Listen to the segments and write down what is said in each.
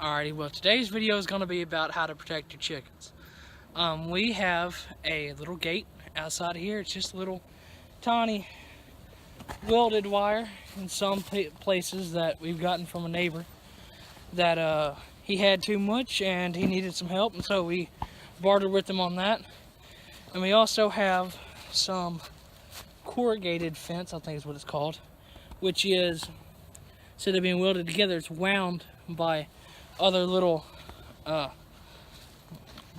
Alrighty, well today's video is going to be about how to protect your chickens. We have a little gate outside of here. It's just a little tiny welded wire in some places that we've gotten from a neighbor that he had too much and he needed some help, and so we bartered with him on that. And we also have some corrugated fence, I think is what it's called, which is, instead of being welded together, it's wound by other little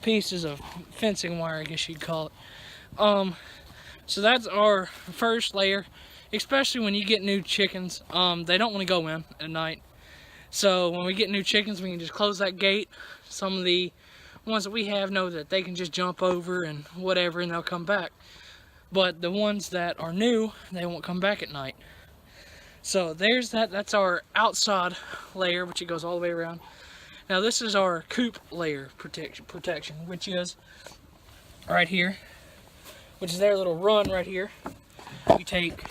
pieces of fencing wire, I guess you'd call it. So that's our first layer, especially when you get new chickens. They don't want to go in at night. So when we get new chickens, we can just close that gate. Some of the ones that we have know that they can just jump over and whatever, and they'll come back. But the ones that are new, they won't come back at night. So there's that. That's our outside layer, which it goes all the way around. Now this is our coop layer protection, which is right here, which is their little run right here. We take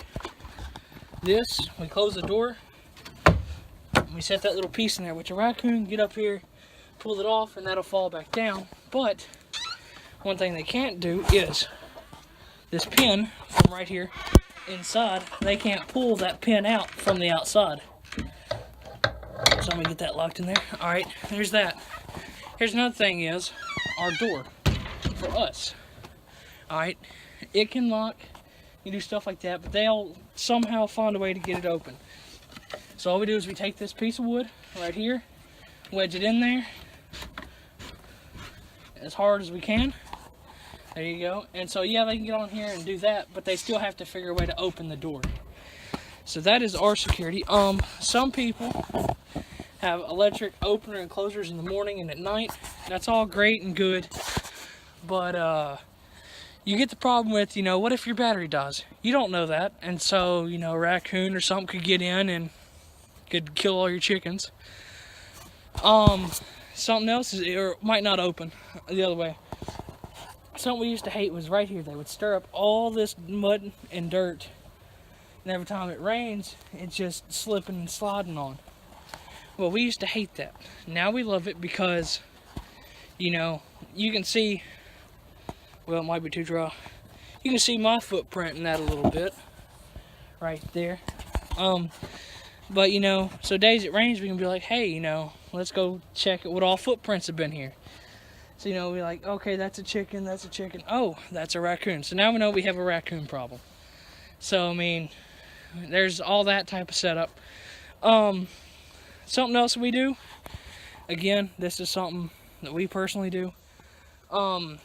this, we close the door, and we set that little piece in there, which a raccoon can get up here, pull it off, and that'll fall back down. But one thing they can't do is this pin from right here inside, they can't pull that pin out from the outside. So I'm gonna get that locked in there. Alright, there's that. Here's another thing is our door for us. Alright, it can lock, you do stuff like that, but they'll somehow find a way to get it open. So all we do is we take this piece of wood right here, wedge it in there as hard as we can. There you go. And so yeah, they can get on here and do that, but they still have to figure a way to open the door. So that is our security. Some people have electric opener and closers in the morning and at night. That's all great and good, but you get the problem with, what if your battery dies? You don't know that, and so a raccoon or something could get in and could kill all your chickens. Something else is, or it might not open the other way. Something we used to hate was right here. They would stir up all this mud and dirt, and every time it rains, it's just slipping and sliding on. Well, we used to hate that. Now we love it because, you can see, well, it might be too dry. You can see my footprint in that a little bit, right there. But, so days it rains, we can be like, hey, let's go check what all footprints have been here. So, we're like, okay, that's a chicken, that's a chicken. Oh, that's a raccoon. So now we know we have a raccoon problem. So, there's all that type of setup. Something else we do, again, this is something that we personally do.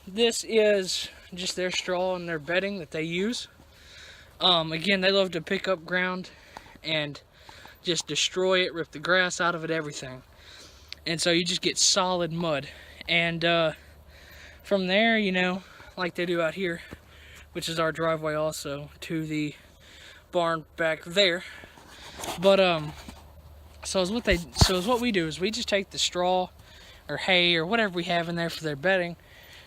This is just their straw and their bedding that they use. Again, they love to pick up ground and just destroy it, rip the grass out of it, everything. And so you just get solid mud. And from there, like they do out here, which is our driveway also to the barn back there. But so what we do is we just take the straw or hay or whatever we have in there for their bedding,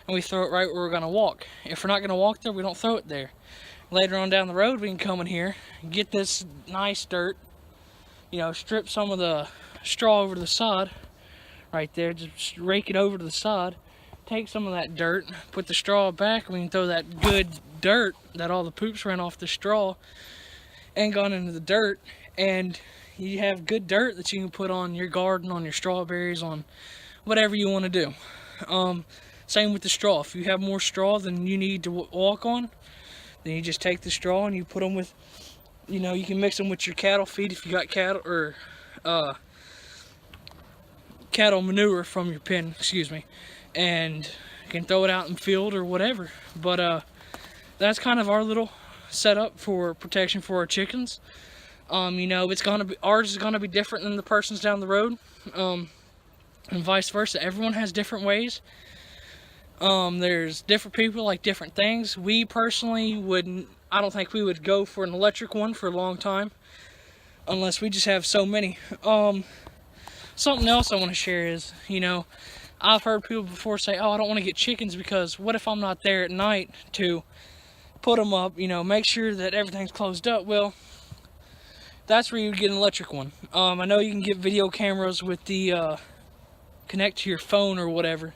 and we throw it right where we're gonna walk. If we're not gonna walk there, we don't throw it there. Later on down the road, we can come in here and get this nice dirt, strip some of the straw over to the side right there, just rake it over to the side, take some of that dirt, put the straw back, and we can throw that good dirt that all the poops ran off the straw and gone into the dirt, and you have good dirt that you can put on your garden, on your strawberries, on whatever you want to do. Same with the straw. If you have more straw than you need to walk on, then you just take the straw and you put them with, you can mix them with your cattle feed if you got cattle, or cattle manure from your pen, and you can throw it out in the field or whatever. But that's kind of our little setup for protection for our chickens. Ours is gonna be different than the person's down the road, and vice versa. Everyone has different ways. There's different people like different things. We personally I don't think we would go for an electric one for a long time, unless we just have so many. Something else I want to share is, I've heard people before say, oh, I don't want to get chickens because what if I'm not there at night to put them up, make sure that everything's closed up. Well, that's where you would get an electric one. I know you can get video cameras with the connect to your phone or whatever,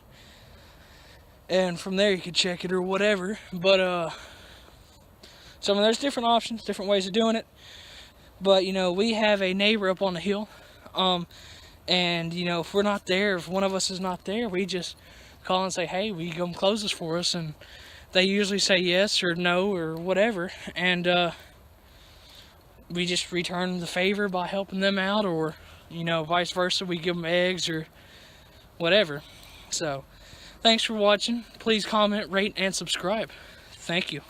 and from there you could check it or whatever. But so I mean, there's different options, different ways of doing it. But you know, we have a neighbor up on the hill, and you know, if we're not there, if one of us is not there, we just call and say, hey, will you come close this for us? And they usually say yes or no or whatever, and we just return the favor by helping them out, or you know, vice versa, we give them eggs or whatever. So thanks for watching. Please comment, rate, and subscribe. Thank you.